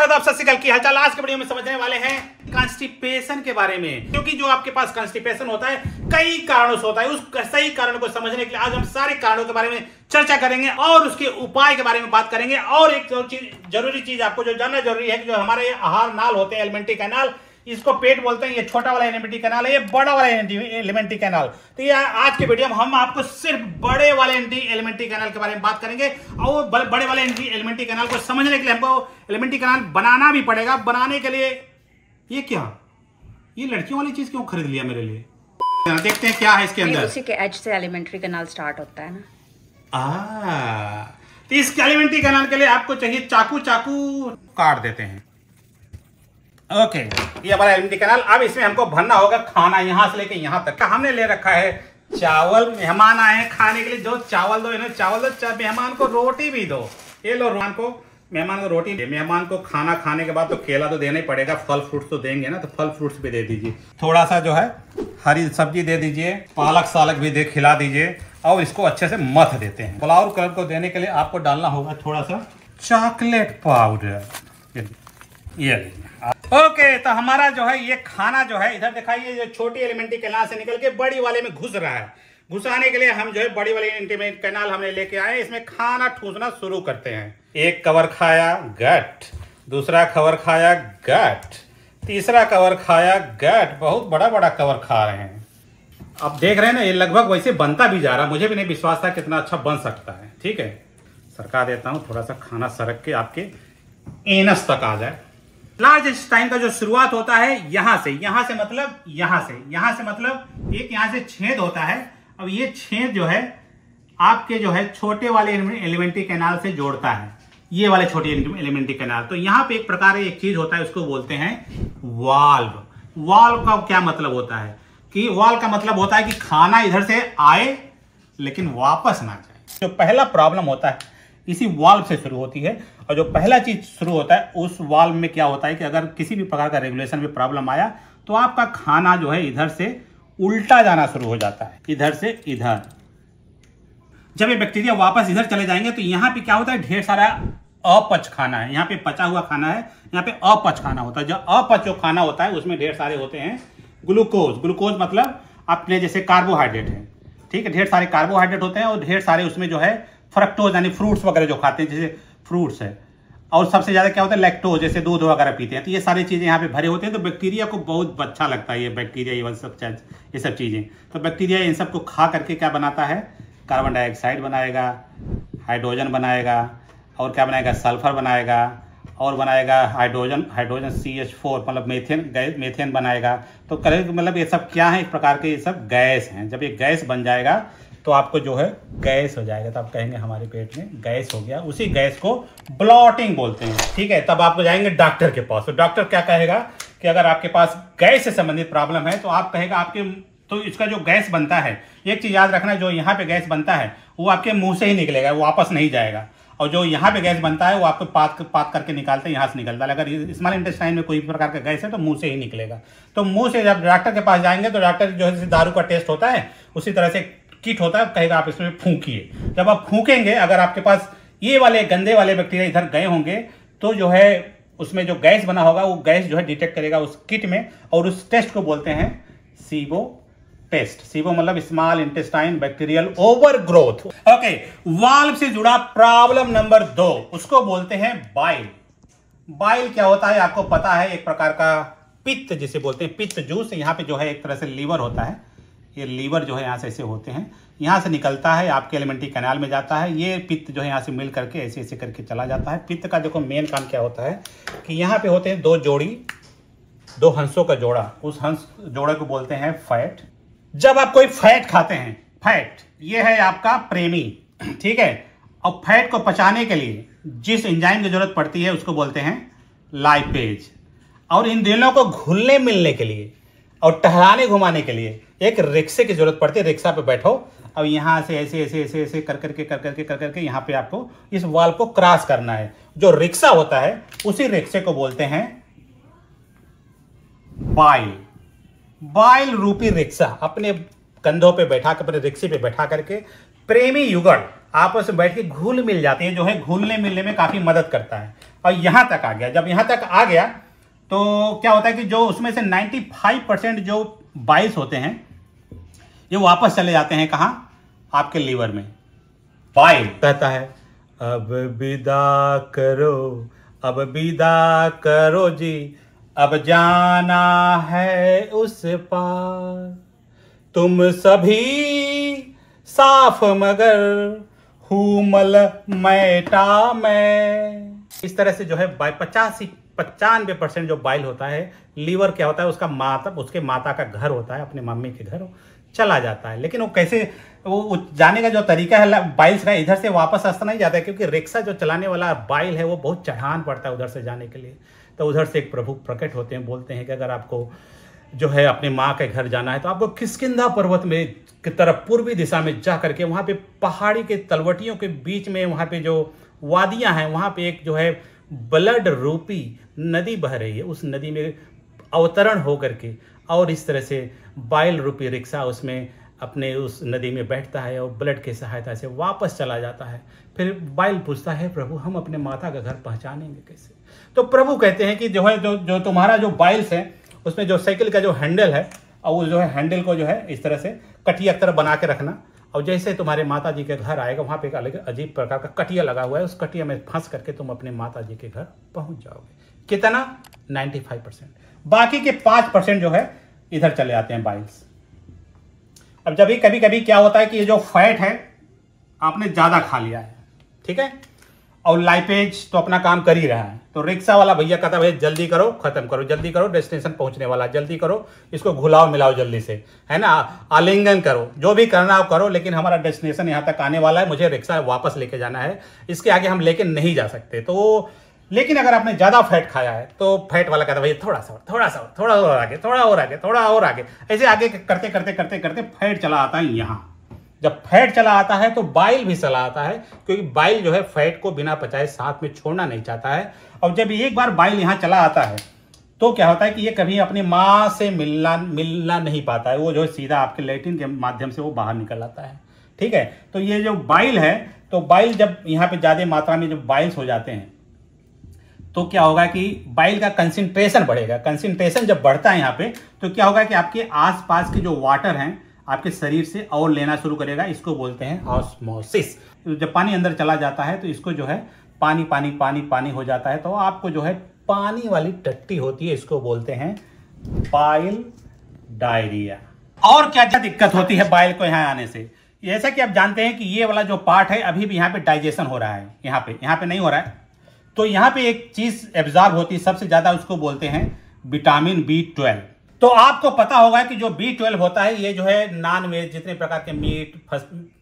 नमस्कार, आप सत श्री अकाल, की हालचाल। आज के वीडियो में समझने वाले हैं कॉन्स्टिपेशन के बारे में, क्योंकि जो आपके पास कॉन्स्टिपेशन होता है कई कारणों से होता है। उस सही कारणों को समझने के लिए आज हम सारे कारणों के बारे में चर्चा करेंगे और उसके उपाय के बारे में बात करेंगे। और एक जरूरी चीज आपको जो जानना जरूरी है कि जो हमारे आहार नाल होते हैं, एलिमेंट्री कैनाल, इसको पेट बोलते हैं। ये छोटा वाला एलिमेंट्री कैनाल है, ये बड़ा वाला एलिमेंट्री कैनाल। तो ये आज के वीडियो में हम आपको सिर्फ बड़े वाले एलिमेंट्री कैनाल के बारे में बात करेंगे। और बड़े वाले एलिमेंट्री कैनाल को समझने के लिए हमको एलिमेंट्री कैनाल बनाना भी पड़ेगा। बनाने के लिए ये क्या, ये लड़कियों वाली चीज क्यों खरीद लिया मेरे लिए? देखते हैं क्या है इसके अंदर। उसी के एज से एलिमेंट्री कैनाल स्टार्ट होता है ना। तो इस एलिमेंट्री कैनाल के लिए आपको चाहिए चाकू काट देते हैं। ओके, ये हमारा एलिमेंट्री कैनाल। अब इसमें हमको भरना होगा खाना, यहां से लेके यहां तक का। हमने ले रखा है चावल। मेहमान आए हैं खाने के लिए, जो चावल दो, इन्हें चावल दो, मेहमान को रोटी भी दो। ये लो, मेहमान को रोटी दे। मेहमान को खाना खाने के बाद तो केला तो देना ही पड़ेगा, फल फ्रूट्स तो देंगे ना, तो फल फ्रूट्स भी दे दीजिए। थोड़ा सा जो है हरी सब्जी दे दीजिए, पालक सालक भी दे खिला दीजिए। और इसको अच्छे से मथ देते हैं। फ्लावर कलर को देने के लिए आपको डालना होगा थोड़ा सा चॉकलेट पाउडर। ये लीजिए। ओके, तो हमारा जो है ये खाना जो है, इधर दिखाइए, जो छोटी एलिमेंट्री कैनाल से निकल के बड़ी वाले में घुस रहा है। घुसाने के लिए हम जो है बड़ी वाली एलिमेंट्री कैनाल हमने लेके आए। इसमें खाना ठूसना शुरू करते हैं। एक कवर खाया, गट। दूसरा कवर खाया, गट। तीसरा कवर खाया, गट। बहुत बड़ा बड़ा कवर खा रहे हैं। अब देख रहे हैं ना, ये लगभग वैसे बनता भी जा रहा। मुझे भी नहीं विश्वास था कितना अच्छा बन सकता है। ठीक है, सरका देता हूँ थोड़ा सा खाना सरक के आपके एनस तक आ जाए। लार्ज इंटेस्टाइन का जो शुरुआत होता है यहां से मतलब यहां से मतलब एक यहां से छेद होता है। अब ये छेद जो है आपके जो है छोटे वाले एलिमेंट्री कैनाल से जोड़ता है, ये वाले छोटे एलिमेंट्री कैनाल। तो यहां पे एक प्रकार एक चीज होता है, उसको बोलते हैं वाल्व। वाल्व का क्या मतलब होता है कि वाल्व का मतलब होता है कि खाना इधर से आए लेकिन वापस ना जाए। जो पहला प्रॉब्लम होता है इसी वाल्व से शुरू होती है। और जो पहला चीज शुरू होता है उस वाल्व में क्या होता है कि अगर किसी भी प्रकार का रेगुलेशन में प्रॉब्लम आया तो आपका खाना जो है इधर से उल्टा जाना शुरू हो जाता है, इधर से इधर। जब ये बैक्टीरिया वापस इधर चले जाएंगे तो यहाँ पे क्या होता है, ढेर सारा अपच खाना है। यहाँ पे पचा हुआ खाना है, यहाँ पे अपच खाना होता है। जो अपच जो खाना होता है उसमें ढेर सारे होते हैं ग्लूकोज। ग्लूकोज मतलब अपने जैसे कार्बोहाइड्रेट है, ठीक है। ढेर सारे कार्बोहाइड्रेट होते हैं और ढेर सारे उसमें जो है फ्रक्टोज यानी फ्रूट्स वगैरह जो खाते हैं, जैसे फ्रूट्स है। और सबसे ज्यादा क्या होता है, लैक्टोज, जैसे दूध वगैरह पीते हैं। तो ये सारी चीजें यहाँ पे भरे होते हैं। तो बैक्टीरिया को बहुत अच्छा लगता है ये बैक्टीरिया, ये सब चीजें। तो बैक्टीरिया इन सबको खा करके क्या बनाता है, कार्बन डाइऑक्साइड बनाएगा, हाइड्रोजन बनाएगा, और क्या बनाएगा, सल्फर बनाएगा, और बनाएगा हाइड्रोजन CH4 मतलब मेथेन बनाएगा। तो मतलब ये सब क्या है, एक प्रकार के ये सब गैस हैं। जब ये गैस बन जाएगा तो आपको जो है गैस हो जाएगा। तो आप कहेंगे हमारे पेट में गैस हो गया। उसी गैस को ब्लॉटिंग बोलते हैं, ठीक है। तब आप जाएंगे डॉक्टर के पास। तो डॉक्टर क्या कहेगा कि अगर आपके पास गैस से संबंधित प्रॉब्लम है तो आप कहेगा आपके, तो इसका जो गैस बनता है, एक चीज याद रखना, जो यहाँ पे गैस बनता है वो आपके मुंह से ही निकलेगा, वो वापस नहीं जाएगा। और जो यहाँ पे गैस बनता है वो आपको पात करके निकालते हैं, यहाँ से निकलता है। अगर स्मॉल इंटेस्टाइन में कोई प्रकार का गैस है तो मुंह से ही निकलेगा। तो मुंह से जब डॉक्टर के पास जाएंगे तो डॉक्टर जो है दारू का टेस्ट होता है उसी तरह से किट होता है, कहेगा आप इसमें फूंकिए। जब आप फूंकेंगे, अगर आपके पास ये वाले गंदे वाले बैक्टीरिया इधर गए होंगे तो जो है उसमें जो गैस बना होगा वो गैस जो है डिटेक्ट करेगा उस किट में, और उस टेस्ट को बोलते हैं सीबो टेस्ट। सीबो मतलब small intestine bacterial overgrowth. Okay, valve से जुड़ा प्रॉब्लम नंबर 2, उसको बोलते हैं बाइल। बाइल क्या होता है आपको पता है, एक प्रकार का पित्त जिसे बोलते हैं, पित्त जूस। यहाँ पे जो है एक तरह से लीवर होता है। ये लीवर जो है यहाँ से ऐसे होते हैं, यहाँ से निकलता है, आपके एलिमेंट्री कैनाल में जाता है। ये पित्त जो है यहाँ से मिल करके ऐसे ऐसे करके चला जाता है। पित्त का देखो मेन काम क्या होता है कि यहाँ पे होते हैं दो हंसों का जोड़ा। उस हंस जोड़े को बोलते हैं फैट। जब आप कोई फैट खाते हैं, फैट ये है आपका प्रेमी, ठीक है। और फैट को पचाने के लिए जिस एंजाइम की जरूरत पड़ती है उसको बोलते हैं लाइपेज। और इन दोनों को घुलने मिलने के लिए और टहलाने घुमाने के लिए एक रिक्शे की जरूरत पड़ती है। रिक्शा पे बैठो, अब यहाँ से ऐसे ऐसे ऐसे ऐसे कर करके यहाँ पे आपको इस वाल को क्रॉस करना है। जो रिक्शा होता है उसी रिक्शे को बोलते हैं बाइल रूपी रिक्शा। अपने कंधों पे बैठा कर, अपने रिक्शे पे बैठा करके प्रेमी युगल आपस में बैठ के घुल मिल जाती है, जो है घुलने मिलने में काफ़ी मदद करता है। और यहाँ तक आ गया, जब यहाँ तक आ गया तो क्या होता है कि जो उसमें से 95% जो बाइल्स होते हैं ये वापस चले जाते हैं कहाँ, आपके लीवर में। बाइल कहता है अब विदा करो, अब विदा करो जी, अब जाना है उस पार, तुम सभी साफ मगर हुमल मैटा मैं। इस तरह से जो है 95% जो बाइल होता है, लीवर क्या होता है उसका माता, उसके माता का घर होता है, अपने मम्मी के घर चला जाता है। लेकिन वो कैसे, वो जाने का जो तरीका है बाइल्स का, इधर से वापस रास्ता नहीं जाता है, क्योंकि रिक्शा जो चलाने वाला बाइल है वो बहुत चढ़ान पड़ता है उधर से जाने के लिए। तो उधर से एक प्रभु प्रकट होते हैं, बोलते हैं कि अगर आपको जो है अपने माँ के घर जाना है तो आपको किष्किंधा पर्वत में की तरफ पूर्वी दिशा में जा करके वहाँ पे पहाड़ी के तलवटियों के बीच में वहाँ पे जो वादियाँ हैं वहाँ पे एक जो है ब्लड रूपी नदी बह रही है। उस नदी में अवतरण हो करके और इस तरह से बाइल रूपी रिक्शा उसमें अपने उस नदी में बैठता है और ब्लड की सहायता से वापस चला जाता है। फिर बाइल पूछता है प्रभु हम अपने माता का घर पहचानेंगे कैसे? तो प्रभु कहते हैं कि जो है जो तुम्हारा जो बाइल्स है उसमें जो साइकिल का जो हैंडल है, और वो जो है हैंडल को जो है इस तरह से कटिया की तरह बना के रखना, और जैसे तुम्हारे माता जी के घर आएगा वहाँ पे एक अलग अजीब प्रकार का कटिया लगा हुआ है, उस कटिया में फंस करके तुम अपने माता जी के घर पहुँच जाओगे। कितना? 95%। बाकी के 5% जो है इधर चले आते हैं बाइल्स। अब जब कभी कभी क्या होता है कि ये जो फैट है आपने ज़्यादा खा लिया है, ठीक है, और लाइपेज तो अपना काम कर ही रहा है, तो रिक्शा वाला भैया कहता है जल्दी करो, खत्म करो, जल्दी करो, डेस्टिनेशन पहुंचने वाला, जल्दी करो, इसको घुलाओ मिलाओ जल्दी से, है ना, आलिंगन करो, जो भी करना हो करो, लेकिन हमारा डेस्टिनेशन यहाँ तक आने वाला है, मुझे रिक्शा वापस लेके जाना है, इसके आगे हम लेके नहीं जा सकते। तो लेकिन अगर आपने ज़्यादा फैट खाया है तो फैट वाला कहता है भैया थोड़ा सा थोड़ा और आगे, थोड़ा और आगे, ऐसे आगे करते करते करते करते फैट चला आता है यहाँ। जब फैट चला आता है तो बाइल भी चला आता है, क्योंकि बाइल जो है फैट को बिना पचाए साथ में छोड़ना नहीं चाहता है। और जब एक बार बाइल यहाँ चला आता है तो क्या होता है कि ये कभी अपनी माँ से मिलना नहीं पाता है, वो जो है सीधा आपके लैट्रिन के माध्यम से वो बाहर निकल आता है, ठीक है। तो ये जो बाइल है, तो बाइल जब यहाँ पे ज़्यादा मात्रा में जब बाइल्स हो जाते हैं तो क्या होगा कि बाइल का कंसंट्रेशन बढ़ेगा। कंसंट्रेशन जब बढ़ता है यहाँ पे तो क्या होगा कि आपके आसपास के जो वाटर हैं आपके शरीर से और लेना शुरू करेगा, इसको बोलते हैं ऑस्मोसिस। जब पानी अंदर चला जाता है तो इसको जो है पानी पानी पानी पानी हो जाता है, तो आपको जो है पानी वाली टट्टी होती है, इसको बोलते हैं बाइल डायरिया। और क्या दिक्कत होती है बाइल को यहाँ आने से? जैसा कि आप जानते हैं कि ये वाला जो पार्ट है अभी भी यहाँ पे डाइजेशन हो रहा है, यहाँ पे नहीं हो रहा है। तो यहाँ पे एक चीज एब्जॉर्ब होती है सबसे ज्यादा, उसको बोलते हैं विटामिन B12। तो आपको पता होगा कि जो B12 होता है ये जो है नॉन वेज जितने प्रकार के मीट,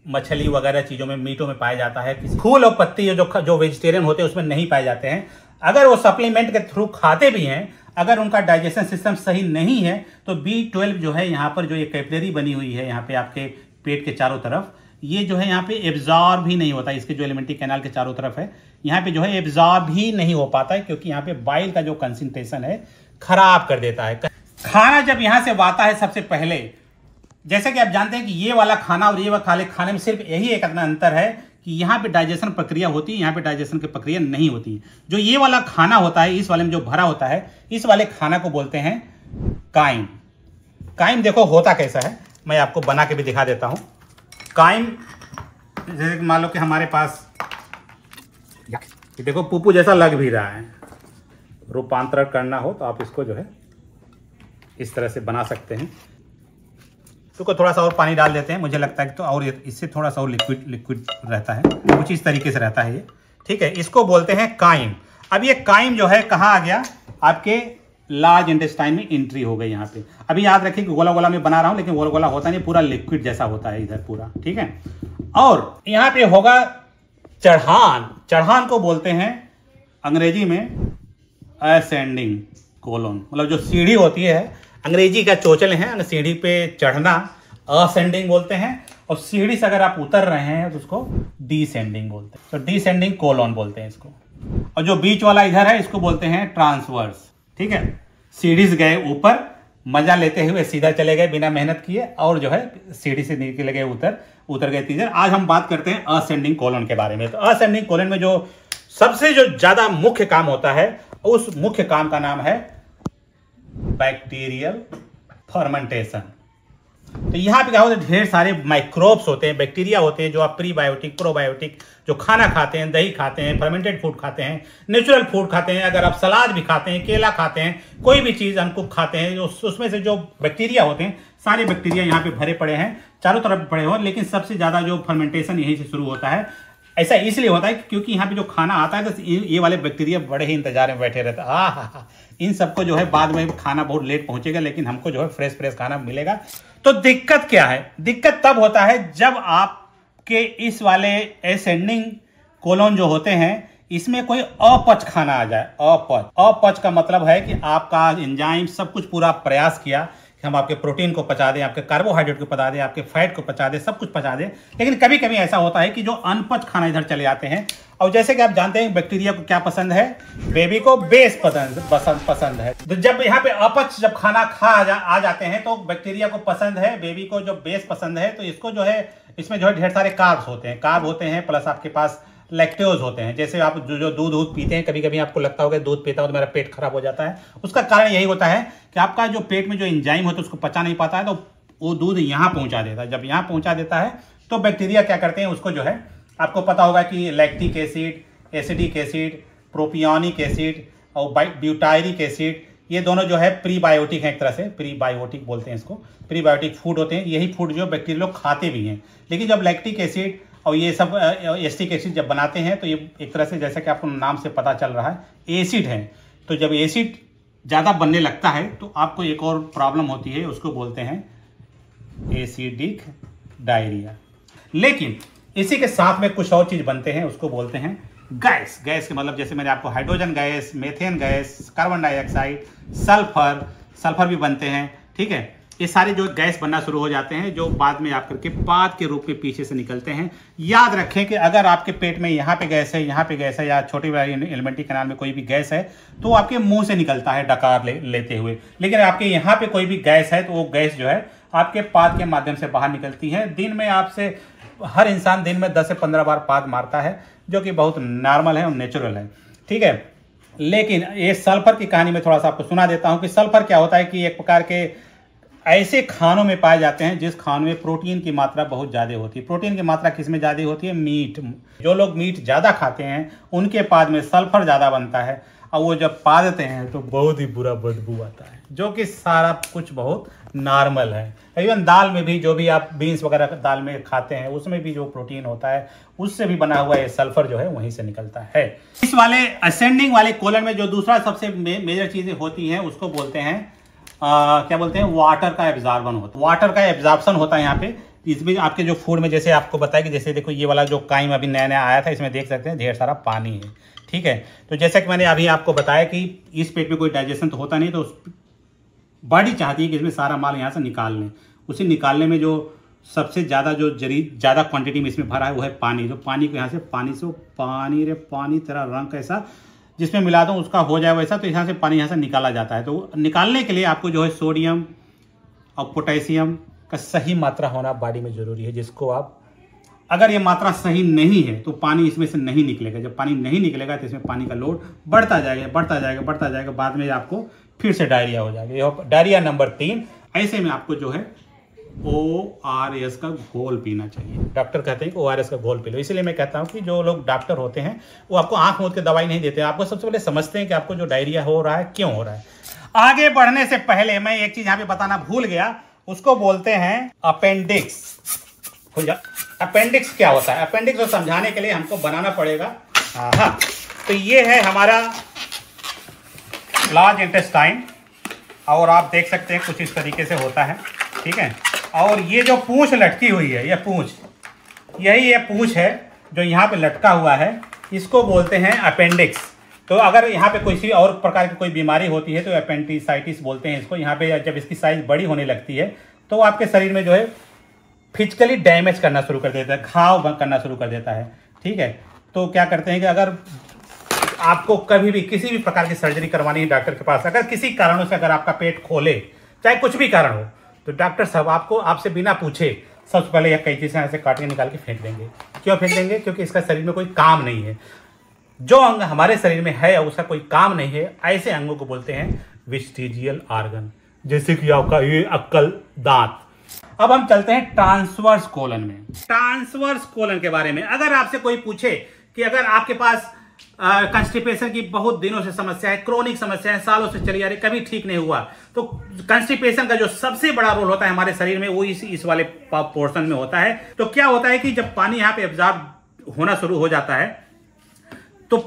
मछली वगैरह चीजों में, मीटों में पाए जाता है। फूल और पत्ती जो वेजिटेरियन होते हैं उसमें नहीं पाए जाते हैं। अगर वो सप्लीमेंट के थ्रू खाते भी हैं, अगर उनका डाइजेशन सिस्टम सही नहीं है तो B12 जो है यहाँ पर जो ये कैपिलरी बनी हुई है यहाँ पे आपके पेट के चारों तरफ, ये जो है यहाँ पे एब्जॉर्ब ही नहीं होता। इसके जो एलिमेंट्री कैनाल के चारों तरफ है यहाँ पे जो है एब्जॉर्ब ही नहीं हो पाता है, क्योंकि यहाँ पे बाइल का जो कंसंट्रेशन है खराब कर देता है। खाना जब यहाँ से आता है सबसे पहले, जैसे कि आप जानते हैं कि ये वाला खाना और ये वाला खाने में सिर्फ यही एक अंतर है कि यहाँ पे डाइजेशन प्रक्रिया होती है, यहाँ पे डाइजेशन की प्रक्रिया नहीं होती। जो ये वाला खाना होता है इस वाले में जो भरा होता है, इस वाले खाना को बोलते हैं काइम। काइम देखो होता कैसा है, मैं आपको बना के भी दिखा देता हूँ। काइम जैसे मान लो कि हमारे पास देखो पुप्पू जैसा लग भी रहा है, रूपांतरण करना हो तो आप इसको जो है इस तरह से बना सकते हैं। तो थोड़ा सा और पानी डाल देते हैं, मुझे लगता है कि तो और इससे थोड़ा सा और लिक्विड रहता है, कुछ इस तरीके से रहता है ये, ठीक है। इसको बोलते हैं काइम। अब ये काइम जो है कहाँ आ गया? आपके लार्ज इंटेस्टाइन में एंट्री हो गई यहाँ पे। अभी याद रखिए कि गोला गोला में बना रहा हूँ, लेकिन गोला गोला होता नहीं, पूरा लिक्विड जैसा होता है इधर पूरा, ठीक है। और यहाँ पे होगा चढ़ान। चढ़ान को बोलते हैं अंग्रेजी में असेंडिंग कोलोन, मतलब जो सीढ़ी होती है, अंग्रेजी का चोचले हैं, सीढ़ी पे चढ़ना असेंडिंग बोलते हैं, और सीढ़ी से अगर आप उतर रहे हैं तो उसको डिसेंडिंग बोलते हैं, तो डिसेंडिंग कोलोन बोलते हैं इसको। और जो बीच वाला इधर है इसको बोलते हैं ट्रांसवर्स, ठीक है। सीढ़ी से गए ऊपर, मजा लेते हुए सीधा चले गए बिना मेहनत किए, और जो है सीढ़ी से निकल गए, उतर गए तीसरे। आज हम बात करते हैं असेंडिंग कोलन के बारे में। तो असेंडिंग कोलन में जो सबसे जो ज्यादा मुख्य काम होता है, उस मुख्य काम का नाम है बैक्टीरियल फर्मेंटेशन। तो यहाँ पे क्या होता है, ढेर सारे माइक्रोब्स होते हैं, बैक्टीरिया होते हैं, जो आप प्रीबायोटिक प्रोबायोटिक जो खाना खाते हैं, दही खाते हैं, फर्मेंटेड फूड खाते हैं, नेचुरल फूड खाते हैं, अगर आप सलाद भी खाते हैं, केला खाते हैं, कोई भी चीज़ अनकुक खाते हैं, जो उसमें से जो बैक्टीरिया होते हैं, सारे बैक्टीरिया यहाँ पे भरे पड़े हैं, चारों तरफ पड़े हो। लेकिन सबसे ज़्यादा जो फर्मेंटेशन यहीं से शुरू होता है। ऐसा इसलिए होता है क्योंकि यहाँ पे जो खाना आता है तो ये वाले बैक्टीरिया बड़े ही इंतजार में बैठे रहते हैं। इन सबको जो है बाद में खाना बहुत लेट पहुंचेगा, लेकिन हमको जो है फ्रेश खाना मिलेगा। तो दिक्कत क्या है? दिक्कत तब होता है जब आपके इस वाले असेंडिंग कोलन जो होते हैं, इसमें कोई अपच खाना आ जाए। अपच का मतलब है कि आपका एंजाइम सब कुछ पूरा प्रयास किया कि हम आपके प्रोटीन को पचा दें, आपके कार्बोहाइड्रेट को पचा दें, आपके फैट को पचा दें, सब कुछ पचा दें, लेकिन कभी कभी ऐसा होता है कि जो अनपच खाना इधर चले जाते हैं। और जैसे कि आप जानते हैं बैक्टीरिया को क्या पसंद है, बेबी को बेस पसंद है। तो जब यहाँ पे अपच जब खाना आ जाते हैं तो बैक्टीरिया को पसंद है, बेबी को जो बेस पसंद है, तो इसको जो है इसमें जो है ढेर सारे कार्ब्स होते हैं, प्लस आपके पास लैक्टोज होते हैं। जैसे आप जो दूध पीते हैं, कभी कभी आपको लगता होगा दूध पीता हूं तो मेरा पेट खराब हो जाता है। उसका कारण यही होता है कि आपका जो पेट में जो एंजाइम होता है उसको पचा नहीं पाता है, तो वो दूध यहाँ पहुंचा देता है। जब यहाँ पहुंचा देता है तो बैक्टीरिया क्या करते हैं, उसको जो है आपको पता होगा कि lactic acid, acidic acid, propionic acid और ब्यूटायरिक एसिड, ये दोनों जो है प्रीबायोटिक हैं, एक तरह से प्रीबायोटिक बोलते हैं इसको। प्रीबायोटिक फूड होते हैं, यही फूड जो बैक्टीरिया लोग खाते भी हैं। लेकिन जब लैक्टिक एसिड और ये सब एसिटिक एसिड जब बनाते हैं तो ये एक तरह से, जैसा कि आपको नाम से पता चल रहा है, एसिड है। तो जब एसिड ज़्यादा बनने लगता है तो आपको एक और प्रॉब्लम होती है, उसको बोलते हैं एसिडिक डायरिया। लेकिन इसी के साथ में कुछ और चीज़ बनते हैं, उसको बोलते हैं गैस। गैस के मतलब जैसे मैंने आपको hydrogen gas, methane gas, carbon dioxide, sulphur भी बनते हैं। ठीक है, ये सारे जो गैस बनना शुरू हो जाते हैं, जो बाद में आकर के पाद के रूप में पीछे से निकलते हैं। याद रखें कि अगर आपके पेट में यहाँ पे गैस है, यहाँ पे गैस है, या छोटी वाली एलिमेंट्री कैनाल में कोई भी गैस है, तो आपके मुंह से निकलता है डकार लेते हुए। लेकिन आपके यहाँ पे कोई भी गैस है तो वो गैस जो है आपके पाद के माध्यम से बाहर निकलती है। दिन में आपसे हर इंसान दिन में 10 से 15 बार पाद मारता है, जो कि बहुत नॉर्मल है और नेचुरल है। ठीक है, लेकिन ये सल्फर की कहानी में थोड़ा सा आपको सुना देता हूँ कि सल्फर क्या होता है कि एक प्रकार के ऐसे खानों में पाए जाते हैं जिस खानों में प्रोटीन की मात्रा बहुत ज़्यादा होती है। प्रोटीन की मात्रा किस में ज़्यादा होती है? मीट। जो लोग मीट ज़्यादा खाते हैं उनके पाद में सल्फर ज़्यादा बनता है, और वो जब पादते हैं तो बहुत ही बुरा बदबू आता है, जो कि सारा कुछ बहुत नॉर्मल है। इवन दाल में भी, जो भी आप बीन्स वगैरह दाल में खाते हैं, उसमें भी जो प्रोटीन होता है उससे भी बना हुआ ये सल्फर जो है वहीं से निकलता है। इस वाले असेंडिंग वाले कोलन में जो दूसरा सबसे मेजर चीज़ें होती हैं उसको बोलते हैं क्या बोलते हैं, वाटर का एब्जॉर्बन होता है। वाटर का एब्जॉर्प्शन होता है यहाँ पे। इसमें आपके जो फूड में, जैसे आपको बताया कि जैसे देखो ये वाला जो काइम अभी नया आया था, इसमें देख सकते हैं ढेर सारा पानी है। ठीक है, तो जैसा कि मैंने अभी आपको बताया कि इस पेट में कोई डाइजेशन तो होता नहीं, तो बॉडी चाहती है कि इसमें सारा माल यहाँ से निकाल लें। उसे निकालने में जो सबसे ज़्यादा जो ज़्यादा क्वांटिटी में इसमें भरा है वो है पानी। जो पानी को यहाँ से पानी तेरा रंग कैसा जिसमें मिला दो उसका हो जाए वैसा, तो यहाँ से पानी यहाँ से निकाला जाता है। तो निकालने के लिए आपको जो है सोडियम और पोटेशियम का सही मात्रा होना बॉडी में ज़रूरी है, जिसको आप, अगर ये मात्रा सही नहीं है तो पानी इसमें से नहीं निकलेगा। जब पानी नहीं निकलेगा तो इसमें पानी का लोड बढ़ता जाएगा, बाद में आपको फिर से डायरिया हो जाएगा। ये डायरिया नंबर 3। ऐसे में आपको जो है ORS का घोल पीना चाहिए। डॉक्टर कहते हैं कि ORS का घोल पी लो। इसलिए मैं कहता हूँ कि जो लोग डॉक्टर होते हैं वो आपको आंख मूंद के दवाई नहीं देते हैं, आपको सबसे पहले समझते हैं कि आपको जो डायरिया हो रहा है क्यों हो रहा है। आगे बढ़ने से पहले मैं एक चीज यहाँ पे बताना भूल गया, उसको बोलते हैं अपेंडिक्स। अपेंडिक्स क्या होता है? अपेंडिक्स को समझाने के लिए हमको बनाना पड़ेगा। हाँ, तो ये है हमारा लार्ज इंटेस्टाइन, और आप देख सकते हैं कुछ इस तरीके से होता है। ठीक है, और ये जो पूंछ लटकी हुई है, ये पूंछ, यही ये पूंछ है जो यहाँ पे लटका हुआ है, इसको बोलते हैं अपेंडिक्स। तो अगर यहाँ पे किसी और प्रकार की कोई बीमारी होती है तो अपेंडिसाइटिस बोलते हैं इसको। यहाँ पे जब इसकी साइज बड़ी होने लगती है तो आपके शरीर में जो है फिजिकली डैमेज करना शुरू कर देता है, घाव करना शुरू कर देता है। ठीक है, तो क्या करते हैं कि अगर आपको कभी भी किसी भी प्रकार की सर्जरी करवानी है डॉक्टर के पास, अगर किसी कारणों से अगर आपका पेट खोले चाहे कुछ भी कारण हो, तो डॉक्टर साहब आपको आपसे बिना पूछे सबसे पहले यह कैंची से ऐसे काट के निकाल के फेंक देंगे। क्यों फेंक देंगे? क्योंकि इसका शरीर में कोई काम नहीं है। जो अंग हमारे शरीर में है उसका कोई काम नहीं है, ऐसे अंगों को बोलते हैं वेस्टिजियल ऑर्गन, जैसे कि आपका ये अक्कल, दांत। अब हम चलते हैं ट्रांसवर्स कोलन में। ट्रांसवर्स कोलन के बारे में अगर आपसे कोई पूछे कि अगर आपके पास कंस्टिपेशन की बहुत दिनों से समस्या है, क्रोनिक समस्या है, सालों से चली आ रही, कभी ठीक नहीं हुआ, तो कंस्टिपेशन का जो सबसे बड़ा रोल होता है हमारे शरीर में वो इस वाले पोर्शन में होता है। तो क्या होता है कि जब पानी यहाँ पे एब्जॉर्ब होना शुरू हो जाता है तो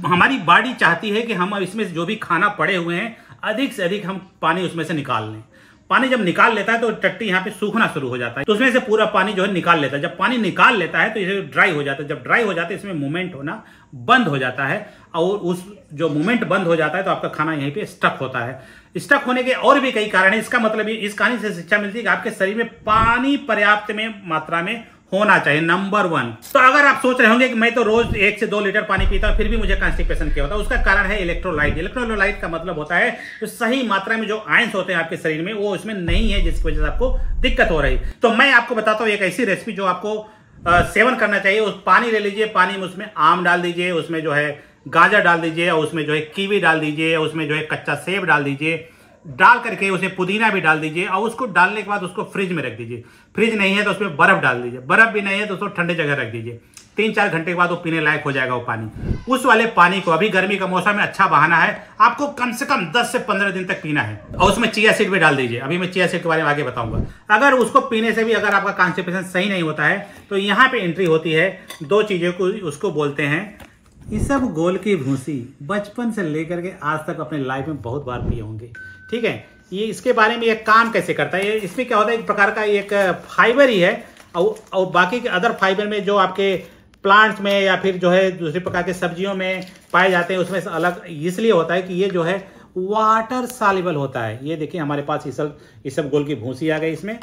हमारी बॉडी चाहती है कि हम इसमें जो भी खाना पड़े हुए हैं अधिक से अधिक हम पानी उसमें से निकाल लें। पानी जब निकाल लेता है तो टट्टी यहाँ पे सूखना शुरू हो जाता है, तो उसमें से पूरा पानी जो है निकाल लेता है। जब पानी निकाल लेता है तो ये ड्राई हो जाता है। जब ड्राई हो जाता है इसमें मूवमेंट होना बंद हो जाता है, और उस जो मूवमेंट बंद हो जाता है तो आपका खाना यहीं पे स्टक होता है। स्टक होने के और भी कई कारण है। इसका मतलब ये, इस कहानी से शिक्षा मिलती है कि आपके शरीर में पानी पर्याप्त में मात्रा में होना चाहिए, नंबर 1। तो अगर आप सोच रहे होंगे कि मैं तो रोज 1 से 2 लीटर पानी पीता हूं फिर भी मुझे कॉन्स्टिपेशन क्यों होता है, उसका कारण है इलेक्ट्रोलाइट। इलेक्ट्रोलाइट का मतलब होता है तो सही मात्रा में जो आयंस होते हैं आपके शरीर में वो उसमें नहीं है, जिसकी वजह से आपको दिक्कत हो रही। तो मैं आपको बताता हूं एक ऐसी रेसिपी जो आपको सेवन करना चाहिए। उस पानी ले लीजिए, पानी में उसमें आम डाल दीजिए, उसमें जो है गाजर डाल दीजिए, और उसमें जो है कीवी डाल दीजिए, उसमें जो है कच्चा सेब डाल दीजिए, डाल करके उसे पुदीना भी डाल दीजिए, और उसको डालने के बाद उसको फ्रिज में रख दीजिए। फ्रिज नहीं है तो उसमें बर्फ डाल दीजिए, बर्फ भी नहीं है तो उसको ठंडे जगह रख दीजिए। 3-4 घंटे के बाद वो पीने लायक हो जाएगा वो पानी। उस वाले पानी को, अभी गर्मी का मौसम में अच्छा बहाना है, आपको कम से कम 10 से 15 दिन तक पीना है, और उसमें चिया सीड भी डाल दीजिए। अभी मैं चिया सीड के बारे में आगे बताऊंगा। अगर उसको पीने से भी अगर आपका कॉन्स्टिपेशन सही नहीं होता है तो यहाँ पे एंट्री होती है 2 चीजों को, उसको बोलते हैं इसबगोल की भूसी। बचपन से लेकर के आज तक अपने लाइफ में बहुत बार पिए होंगे, ठीक है। ये इसके बारे में ये काम कैसे करता है, इसमें क्या होता है, एक प्रकार का एक फाइबर ही है, और बाकी के अदर फाइबर में जो आपके प्लांट्स में या फिर जो है दूसरे प्रकार के सब्जियों में पाए जाते हैं उसमें से अलग इसलिए होता है कि ये जो है वाटर सॉल्युबल होता है। ये देखिए हमारे पास इसबगोल की भूसी आ गई इसमें।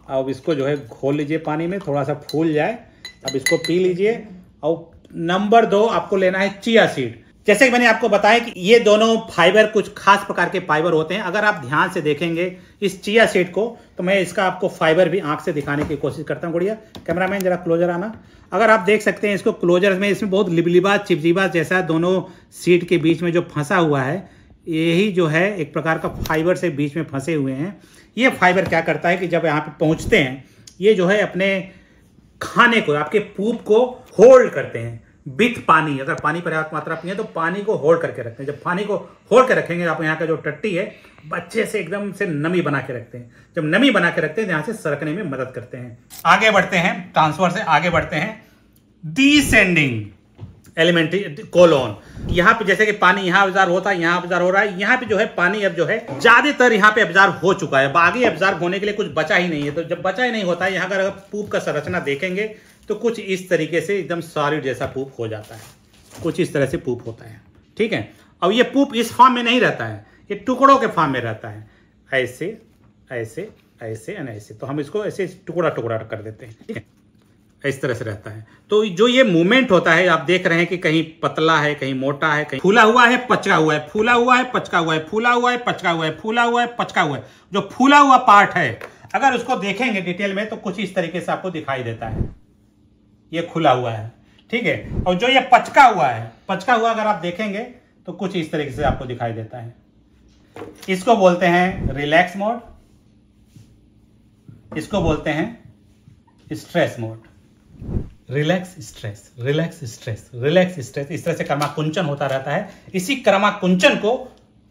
अब इसको जो है घोल लीजिए पानी में, थोड़ा सा फूल जाए, अब इसको पी लीजिए। और नंबर 2 आपको लेना है चिया सीड। जैसे कि मैंने आपको बताया कि ये दोनों फाइबर कुछ खास प्रकार के फाइबर होते हैं। अगर आप ध्यान से देखेंगे इस चिया सीड को, तो मैं इसका आपको फाइबर भी आंख से दिखाने की कोशिश करता हूँ। गुड़िया, कैमरामैन जरा क्लोजर आना। अगर आप देख सकते हैं इसको क्लोजर में, इसमें बहुत लिबलिबा चिपचिपा जैसा दोनों सीड के बीच में जो फंसा हुआ है, यही जो है एक प्रकार का फाइबर से बीच में फंसे हुए हैं। ये फाइबर क्या करता है कि जब यहाँ पे पहुँचते हैं, ये जो है अपने खाने को, आपके पूप को होल्ड करते हैं विथ पानी। अगर पानी पर्याप्त मात्रा पिए तो पानी को होल्ड करके रखते हैं। जब पानी को होल्ड कर रखेंगे, आप यहाँ का जो टट्टी है अच्छे से एकदम से नमी बना के रखते हैं। जब नमी बना के रखते हैं यहाँ से सरकने में मदद करते हैं। आगे बढ़ते हैं, ट्रांसफर से आगे बढ़ते हैं डिसेंडिंग एलिमेंट्री कोलोन। यहाँ पे जैसे कि पानी यहाँ एब्जॉर्ब होता है, यहाँ एब्जॉर्ब हो रहा है, यहाँ पे जो है पानी अब जो है ज्यादातर यहाँ पे एब्जॉर्ब हो चुका है। बाकी एब्जॉर्ब होने के लिए कुछ बचा ही नहीं है। तो जब बचा ही नहीं होता है, यहाँ अगर पूप का संरचना देखेंगे तो कुछ इस तरीके से एकदम सॉलिड जैसा पूप हो जाता है। कुछ इस तरह से पूप होता है, ठीक है। अब ये पूप इस फॉर्म में नहीं रहता है, ये टुकड़ों के फॉर्म में रहता है, ऐसे ऐसे ऐसे एंड ऐसे। तो हम इसको ऐसे टुकड़ा टुकड़ा कर देते हैं, ठीक है, इस तरह से रहता है। तो जो ये मूवमेंट होता है, आप देख रहे हैं कि कहीं पतला है, कहीं मोटा है, कहीं फूला हुआ है, पचका हुआ है, फूला हुआ है, पचका हुआ है, फूला हुआ है, पचका हुआ है, फूला हुआ है, पचका हुआ है। जो फूला हुआ पार्ट है अगर उसको देखेंगे डिटेल में तो कुछ इस तरीके से आपको दिखाई देता है, ये खुला हुआ है, ठीक है। और जो ये पचका हुआ है, पचका हुआ अगर आप देखेंगे तो कुछ इस तरीके से आपको दिखाई देता है। इसको बोलते हैं रिलैक्स मोड, इसको बोलते हैं stress mode. Relax stress, relax stress, relax stress, इस तरह से क्रमाकुंचन होता रहता है। इसी क्रमाकुंचन को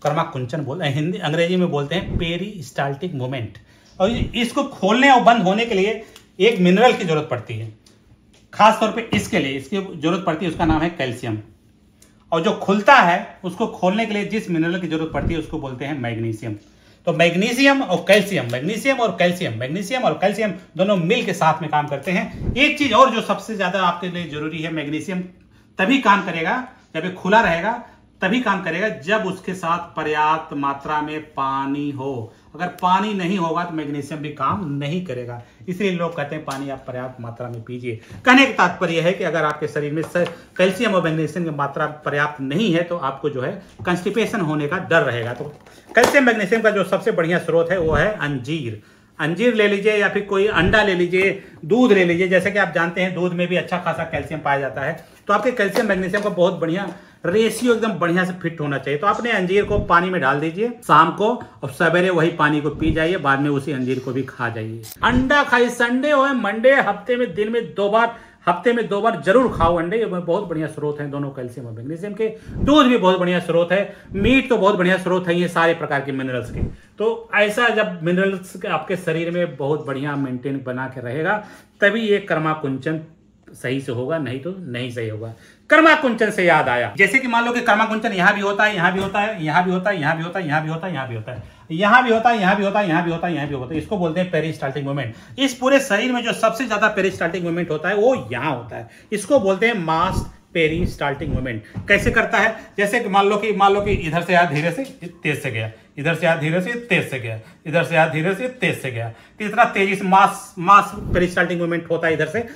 क्रमाकुंचन बोलते हैं, हिंदी अंग्रेजी में बोलते हैं पेरिस्टाल्टिक मूवमेंट। और इसको खोलने और बंद होने के लिए एक मिनरल की जरूरत पड़ती है, खास तौर पे इसके लिए इसकी जरूरत पड़ती है, उसका नाम है कैल्शियम। और जो खुलता है उसको खोलने के लिए जिस मिनरल की जरूरत पड़ती है उसको बोलते हैं मैग्नीशियम। तो मैग्नीशियम और कैल्शियम, मैग्नीशियम और कैल्शियम, मैग्नीशियम और कैल्शियम दोनों मिल के साथ में काम करते हैं। एक चीज और जो सबसे ज्यादा आपके लिए जरूरी है, मैग्नीशियम तभी काम करेगा जब ये खुला रहेगा, तभी काम करेगा जब उसके साथ पर्याप्त मात्रा में पानी हो। अगर पानी नहीं होगा तो मैग्नीशियम भी काम नहीं करेगा। इसलिए लोग कहते हैं पानी आप पर्याप्त मात्रा में पीजिए। कहने का तात्पर्य है कि अगर आपके शरीर में कैल्शियम और मैग्नीशियम की मात्रा पर्याप्त नहीं है तो आपको जो है कंस्टिपेशन होने का डर रहेगा। तो कैल्शियम मैग्नीशियम का जो सबसे बढ़िया स्रोत है वो है अंजीर। अंजीर ले लीजिए या फिर कोई अंडा ले लीजिए, दूध ले लीजिए। जैसे कि आप जानते हैं दूध में भी अच्छा खासा कैल्शियम पाया जाता है। तो आपके कैल्शियम मैग्नीशियम का बहुत बढ़िया रेशियो एकदम बढ़िया से फिट होना चाहिए। तो आपने अंजीर को पानी में डाल दीजिए शाम को और सवेरे वही पानी को पी जाइए, बाद में उसी अंजीर को भी खा जाइए। अंडा खाइए, संडे हो मंडे, हफ्ते में दिन में 2 बार, हफ्ते में 2 बार जरूर खाओ अंडे। ये बहुत बढ़िया स्रोत हैं दोनों कैल्शियम और मैग्नीशियम के। दूध भी बहुत बढ़िया स्रोत है, मीट तो बहुत बढ़िया स्रोत है, ये सारे प्रकार के मिनरल्स के। तो ऐसा जब मिनरल्स आपके शरीर में बहुत बढ़िया मेंटेन बना के रहेगा तभी ये कर्माकुंचन सही से होगा, नहीं तो नहीं सही होगा। कर्माकुंचन से याद आया, जैसे कि मान लो कि कर्माकुंचन यहाँ भी होता है, यहाँ भी होता है, यहाँ भी होता है, यहाँ भी होता है, यहाँ भी होता है, यहाँ भी होता है, यहाँ भी होता है, यहाँ भी होता है, यहाँ भी होता है, यहाँ भी होता है। इसको बोलते हैं पेरिस्टाल्टिक मूवमेंट। इस पूरे शरीर में जो सबसे ज्यादा पेरिस्टाल्टिक मूवमेंट होता है वो यहाँ होता है। इसको बोलते हैं मास पेरिस्टाल्टिक मूवमेंट। कैसे करता है? जैसे कि मान लो कि इधर से याद धीरे से तेज से गया, इधर से याद धीरे से तेज से गया, इधर से याद धीरे से तेज से गया। तो इतना तेजी से मास पेरिस्टाल्टिक मूवमेंट होता है। इधर से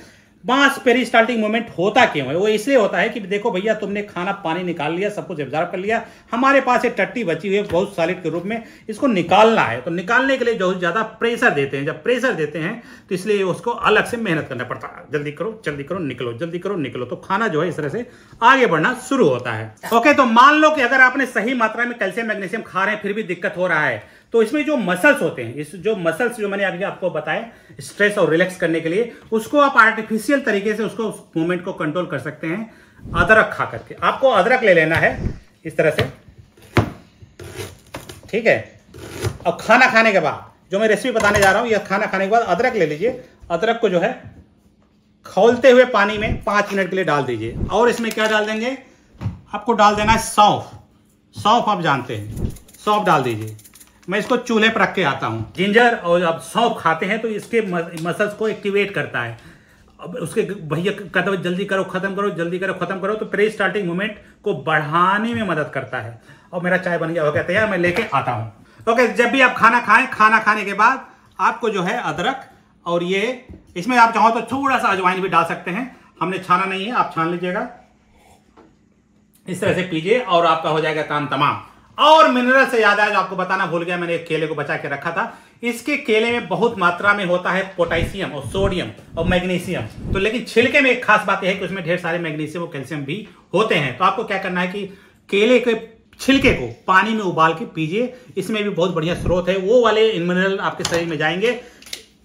मास पेरिस्टाल्टिक मूवमेंट होता क्यों है? वो इसलिए होता है कि देखो भैया, तुमने खाना पानी निकाल लिया, सब कुछ एब्जॉर्ब कर लिया, हमारे पास एक टट्टी बची हुई है बहुत सॉलिड के रूप में, इसको निकालना है। तो निकालने के लिए जो ज्यादा प्रेशर देते हैं, जब प्रेशर देते हैं तो इसलिए उसको अलग से मेहनत करना पड़ता है। जल्दी करो, जल्दी करो, निकलो, जल्दी करो, निकलो। तो खाना जो है इस तरह से आगे बढ़ना शुरू होता है। ओके, तो मान लो कि अगर आपने सही मात्रा में कैल्शियम मैग्नीशियम खा रहे हैं फिर भी दिक्कत हो रहा है, तो इसमें जो मसल्स होते हैं, इस जो मसल्स जो मैंने अभी आपको बताया स्ट्रेस और रिलैक्स करने के लिए, उसको आप आर्टिफिशियल तरीके से उसको मूवमेंट को कंट्रोल कर सकते हैं अदरक खा करके। आपको अदरक ले लेना है इस तरह से, ठीक है। अब खाना खाने के बाद जो मैं रेसिपी बताने जा रहा हूं, यह खाना खाने के बाद अदरक ले लीजिए। अदरक को जो है खौलते हुए पानी में 5 मिनट के लिए डाल दीजिए। और इसमें क्या डाल देंगे? आपको डाल देना है सौंफ। सौंफ आप जानते हैं, सौंफ डाल दीजिए। मैं इसको चूल्हे पर रख के आता हूं। जिंजर और जब सौंफ खाते हैं तो इसके मसल्स को एक्टिवेट करता है। अब उसके भैया कहते जल्दी करो खत्म करो, जल्दी करो खत्म करो, तो पेरिस्टाल्टिक मूवमेंट को बढ़ाने में मदद करता है। और मेरा चाय बन गया हो गया तैयार, मैं लेके आता हूं। ओके, जब भी आप खाना खाएं, खाना खाने के बाद आपको जो है अदरक और ये, इसमें आप चाहो तो थोड़ा सा अजवाइन भी डाल सकते हैं। हमने छाना नहीं है, आप छान लीजिएगा। इस तरह से पीजिए और आपका हो जाएगा काम तमाम। और मिनरल से याद आया, जो आपको बताना भूल गया, मैंने एक केले को बचा के रखा था। इसके केले में बहुत मात्रा में होता है पोटेशियम और सोडियम और मैग्नीशियम। तो लेकिन छिलके में एक खास बात यह है कि उसमें ढेर सारे मैग्नीशियम और कैल्शियम भी होते हैं। तो आपको क्या करना है कि केले के छिलके को पानी में उबाल के पीजिए। इसमें भी बहुत बढ़िया स्रोत है, वो वाले मिनरल आपके शरीर में जाएंगे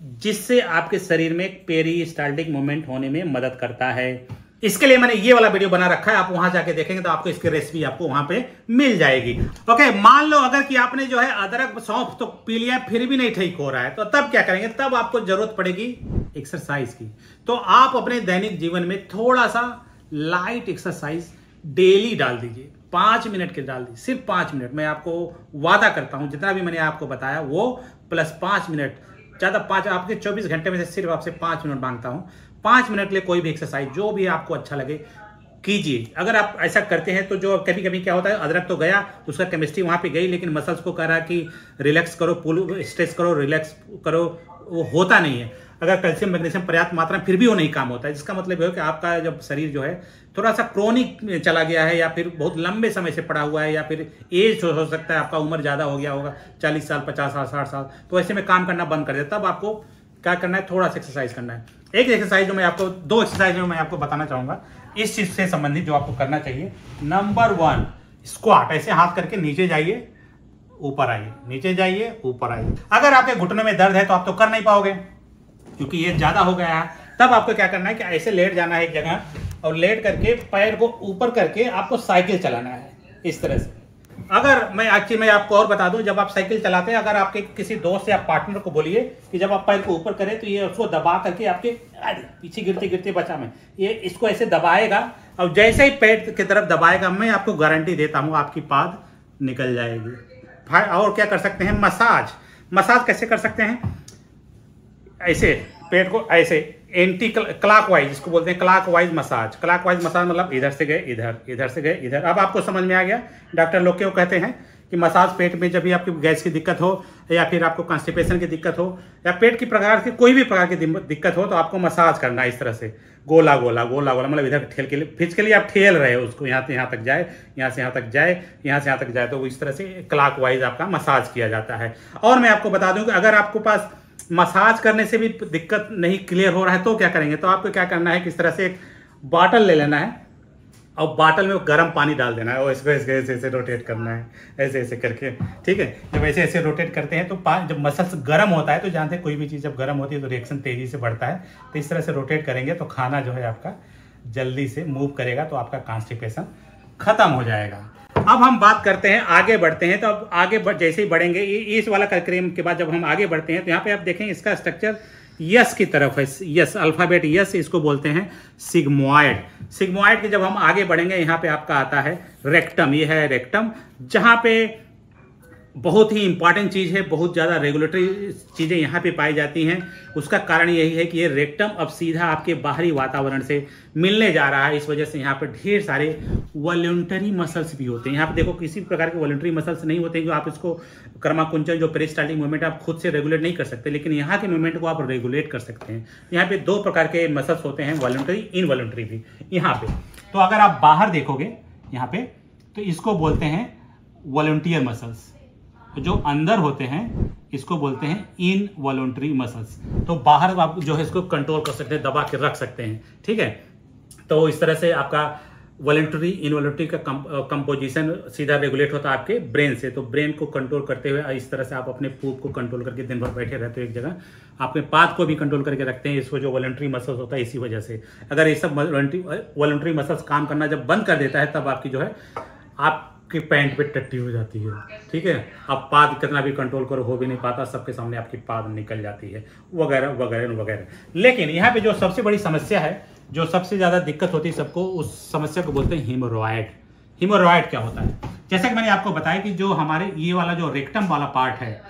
जिससे आपके शरीर में पेरिस्टाल्टिक मूवमेंट होने में मदद करता है। इसके लिए मैंने ये वाला वीडियो बना रखा है, आप वहां जाके देखेंगे तो आपको इसकी रेसिपी आपको वहां पे मिल जाएगी। ओके, मान लो अगर कि आपने जो है अदरक सौंफ तो पी लिया फिर भी नहीं ठीक हो रहा है, तो तब क्या करेंगे? तब आपको जरूरत पड़ेगी एक्सरसाइज की। तो आप अपने दैनिक जीवन में थोड़ा सा लाइट एक्सरसाइज डेली डाल दीजिए। 5 मिनट के डाल दीजिए, सिर्फ 5 मिनट। मैं आपको वादा करता हूं जितना भी मैंने आपको बताया वो प्लस 5 मिनट, ज्यादा 5, आपके 24 घंटे में से सिर्फ आपसे 5 मिनट मांगता हूं। 5 मिनट के लिए कोई भी एक्सरसाइज जो भी आपको अच्छा लगे कीजिए। अगर आप ऐसा करते हैं तो जो कभी कभी क्या होता है, अदरक तो गया, उसका केमिस्ट्री वहां पे गई, लेकिन मसल्स को कह रहा है कि रिलैक्स करो, स्ट्रेच करो, रिलैक्स करो, वो होता नहीं है। अगर कैल्शियम मैग्नीशियम पर्याप्त मात्रा में फिर भी वो नहीं काम होता है, जिसका मतलब है कि आपका जब शरीर जो है थोड़ा सा क्रोनिक में चला गया है, या फिर बहुत लंबे समय से पड़ा हुआ है, या फिर एज हो सकता है, आपका उम्र ज्यादा हो गया होगा, 40 साल, 50 साल, 60 साल, तो ऐसे में काम करना बंद कर देता। तब आपको क्या करना है? थोड़ा सा एक्सरसाइज करना है। एक एक्सरसाइज जो मैं आपको, 2 एक्सरसाइज में मैं आपको बताना चाहूंगा इस चीज से संबंधित जो आपको करना चाहिए। Number 1 squat. ऐसे हाथ करके नीचे जाइए, ऊपर आइए, नीचे जाइए, ऊपर आइए। अगर आपके घुटनों में दर्द है तो आप तो कर नहीं पाओगे क्योंकि ये ज्यादा हो गया है। तब आपको क्या करना है कि ऐसे लेट जाना है एक जगह, और लेट करके पैर को ऊपर करके आपको साइकिल चलाना है इस तरह से। अगर मैं आपको और बता दूं, जब आप साइकिल चलाते हैं, अगर आपके किसी दोस्त या पार्टनर को बोलिए कि जब आप पैर को ऊपर करें तो ये उसको दबा करके आपके पीछे गिरते गिरते बचा में ये इसको ऐसे दबाएगा, और जैसे ही पैर की तरफ दबाएगा, मैं आपको गारंटी देता हूं आपकी पाद निकल जाएगी। और क्या कर सकते हैं? मसाज। मसाज कैसे कर सकते हैं? ऐसे पेट को ऐसे एंटी क्लॉकवाइज, जिसको बोलते हैं क्लॉकवाइज मसाज। क्लॉकवाइज मसाज मतलब इधर से गए इधर, इधर से गए इधर। अब आपको समझ में आ गया। डॉक्टर लोग क्यों कहते हैं कि कि मसाज पेट में जब भी आपकी गैस की दिक्कत हो या फिर आपको कॉन्स्टिपेशन की दिक्कत हो या पेट की प्रकार की कोई भी प्रकार की दिक्कत हो तो आपको मसाज करना है इस तरह से गोला गोला गोला गोला, मतलब इधर ठेल के लिए फिजिकली आप ठेल रहे हो उसको, यहाँ से यहाँ तक जाए, यहाँ से यहाँ तक जाए, यहाँ से यहाँ तक जाए, तो इस तरह से क्लॉकवाइज आपका मसाज किया जाता है। और मैं आपको बता दूं कि अगर आपको पास मसाज करने से भी दिक्कत नहीं क्लियर हो रहा है तो क्या करेंगे, तो आपको क्या करना है कि इस तरह से एक बॉटल ले लेना है और बॉटल में गर्म पानी डाल देना है और इसको ऐसे ऐसे रोटेट करना है, ऐसे ऐसे करके, ठीक है। जब ऐसे ऐसे रोटेट करते हैं तो जब मसल्स गर्म होता है तो जानते हैं कोई भी चीज़ जब गर्म होती है तो रिएक्शन तेज़ी से बढ़ता है, तो इस तरह से रोटेट करेंगे तो खाना जो है आपका जल्दी से मूव करेगा, तो आपका कॉन्स्टिपेशन खत्म हो जाएगा। अब हम बात करते हैं, आगे बढ़ते हैं। तो अब आगे जैसे ही बढ़ेंगे, इस वाला कार्यक्रम के बाद जब हम आगे बढ़ते हैं तो यहाँ पे आप देखें इसका स्ट्रक्चर यस की तरफ है, यस अल्फाबेट यस, इसको बोलते हैं सिग्मोइड। सिग्मोइड के जब हम आगे बढ़ेंगे यहाँ पे आपका आता है रेक्टम, ये है रेक्टम, जहाँ पे बहुत ही इंपॉर्टेंट चीज़ है, बहुत ज़्यादा रेगुलेटरी चीज़ें यहाँ पे पाई जाती हैं। उसका कारण यही है कि ये रेक्टम अब सीधा आपके बाहरी वातावरण से मिलने जा रहा है, इस वजह से यहाँ पर ढेर सारे वॉलंटरी मसल्स भी होते हैं। यहाँ पे देखो किसी भी प्रकार के वॉलंटरी मसल्स नहीं होते हैं, जो आप इसको कर्माकुंचन जो पेरिस्टाल्टिक मूवमेंट आप खुद से रेगुलेट नहीं कर सकते, लेकिन यहाँ के मूवमेंट को आप रेगुलेट कर सकते हैं। यहाँ पे दो प्रकार के मसल्स होते हैं, वॉलंटरी इनवॉलंटरी भी यहाँ पे। तो अगर आप बाहर देखोगे यहाँ पे तो इसको बोलते हैं वॉलंटियर मसल्स, जो अंदर होते हैं इसको बोलते हैं इनवॉलंटरी मसल्स। तो बाहर आप जो है इसको कंट्रोल कर सकते हैं, दबा के रख सकते हैं, ठीक है। तो इस तरह से आपका वॉलंटरी इनवॉलंटरी का कंपोजिशन सीधा रेगुलेट होता है आपके ब्रेन से। तो ब्रेन को कंट्रोल करते हुए इस तरह से आप अपने पूप को कंट्रोल करके दिन भर बैठे रहते हो एक जगह, अपने पाद को भी कंट्रोल करके रखते हैं, इसको जो वॉलंटरी मसल्स होता है इसी वजह से। अगर ये सब वॉलंटरी मसल्स काम करना जब बंद कर देता है तब आपकी जो है आपकी पैंट पे टट्टी हो जाती है, ठीक है। आप पाद कितना भी कंट्रोल करो हो भी नहीं पाता, सबके सामने आपकी पाद निकल जाती है, वगैरह वगैरह वगैरह। लेकिन यहाँ पे जो सबसे बड़ी समस्या है, जो सबसे ज़्यादा दिक्कत होती है सबको, उस समस्या को बोलते हैं हीमोरॉयड। हीमोरॉयड क्या होता है? जैसे कि मैंने आपको बताया कि जो हमारे ये वाला जो रेक्टम वाला पार्ट है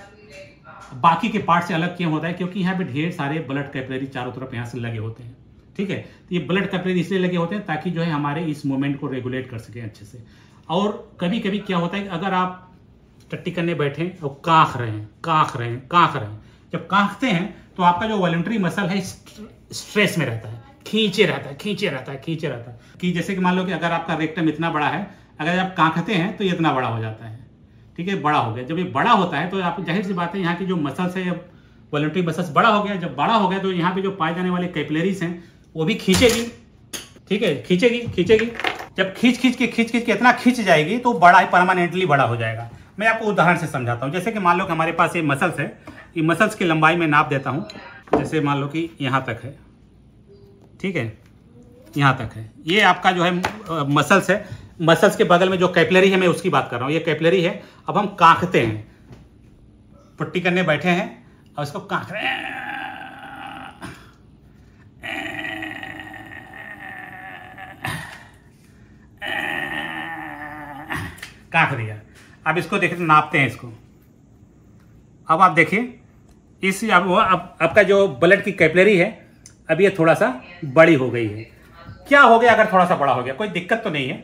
बाकी के पार्ट से अलग क्यों होता है, क्योंकि यहाँ पे ढेर सारे ब्लड कैपिलरी चारों तरफ यहाँ से लगे होते हैं, ठीक है। तो ये ब्लड कैपिलरी इसलिए लगे होते हैं ताकि जो है हमारे इस मूवमेंट को रेगुलेट कर सकें अच्छे से। और कभी कभी क्या होता है कि अगर आप टट्टी करने बैठे और कांख रहे हैं, जब कांखते हैं तो आपका जो वॉलंटरी मसल है स्ट्रेस में रहता है, खींचे रहता है कि जैसे कि मान लो कि अगर आपका रेक्टम इतना बड़ा है, अगर आप कांखते हैं तो ये इतना बड़ा हो जाता है, ठीक है, बड़ा हो गया। जब ये बड़ा होता है तो आप जाहिर सी बात है यहाँ की जो मसल्स है, वॉलंटरी मसल्स बड़ा हो गया। जब बड़ा हो गया तो यहाँ पे जो पाए जाने वाले कैपिलरीज हैं वो भी खींचेगी, ठीक है, खींचेगी। जब खींच के इतना खींच जाएगी तो बड़ा ही परमानेंटली बड़ा हो जाएगा। मैं आपको उदाहरण से समझाता हूँ। जैसे कि मान लो कि हमारे पास ये मसल्स है, ये मसल्स की लंबाई में नाप देता हूँ। जैसे मान लो कि यहाँ तक है, ठीक है, यहाँ तक है, ये आपका जो है मसल्स है। मसल्स के बगल में जो कैपिलरी है मैं उसकी बात कर रहा हूँ, ये कैपिलरी है। अब हम कांखते हैं, पट्टी करने बैठे हैं और इसको कांख रहे हैं, कांख दिया। अब इसको देखिए, नापते हैं इसको। अब आप देखिए इस अब आपका जो ब्लड की कैपिलरी है अब ये थोड़ा सा बड़ी हो गई है। क्या हो गया अगर थोड़ा सा बड़ा हो गया? कोई दिक्कत तो नहीं है,